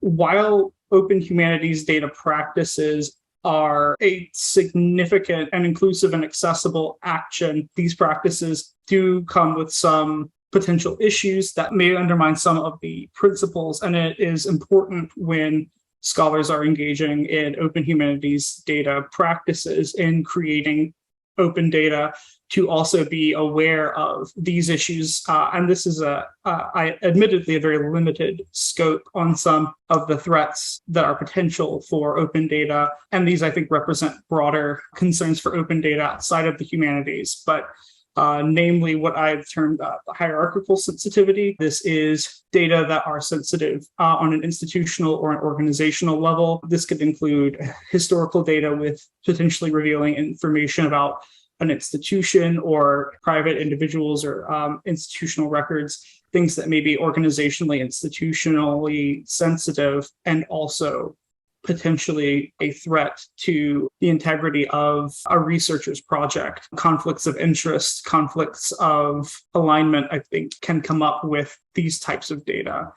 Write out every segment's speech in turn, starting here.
while open humanities data practices are a significant and inclusive and accessible action, these practices do come with some potential issues that may undermine some of the principles. And it is important when scholars are engaging in open humanities data practices in creating open data to also be aware of these issues. And this is admittedly a very limited scope on some of the threats that are potential for open data. And these, I think, represent broader concerns for open data outside of the humanities, but namely what I've termed hierarchical sensitivity. This is data that are sensitive on an institutional or an organizational level. This could include historical data with potentially revealing information about an institution or private individuals or institutional records, things that may be organizationally, institutionally sensitive, and also potentially a threat to the integrity of a researcher's project. Conflicts of interest, conflicts of alignment, I think, can come up with these types of data.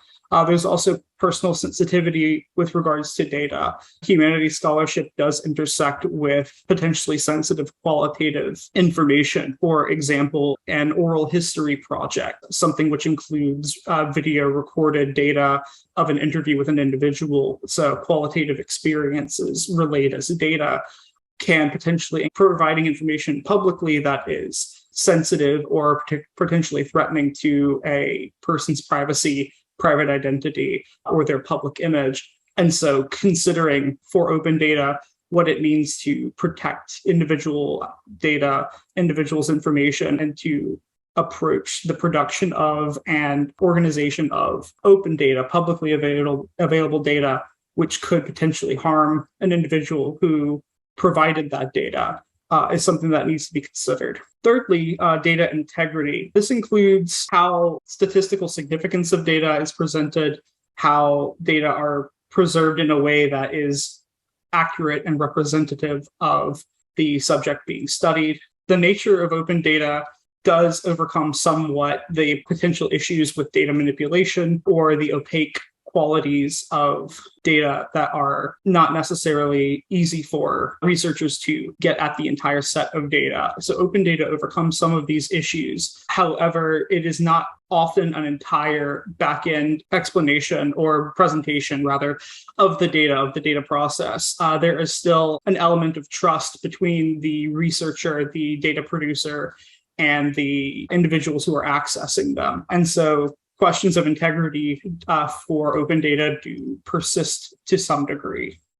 There's also personal sensitivity with regards to data. Humanities scholarship does intersect with potentially sensitive qualitative information. For example, an oral history project, something which includes video recorded data of an interview with an individual. So qualitative experiences relayed as data can potentially providing information publicly that is sensitive or potentially threatening to a person's privacy, private identity, or their public image. And so considering for open data what it means to protect individual data, individuals' information, and to approach the production of and organization of open data, publicly available data, which could potentially harm an individual who provided that data, is something that needs to be considered. Thirdly, data integrity. This includes how statistical significance of data is presented, how data are preserved in a way that is accurate and representative of the subject being studied. The nature of open data does overcome somewhat the potential issues with data manipulation or the opaque qualities of data that are not necessarily easy for researchers to get at the entire set of data. So open data overcomes some of these issues. However, it is not often an entire back-end explanation or presentation, rather, of the data process. There is still an element of trust between the researcher, the data producer, and the individuals who are accessing them. And so questions of integrity for open data do persist to some degree.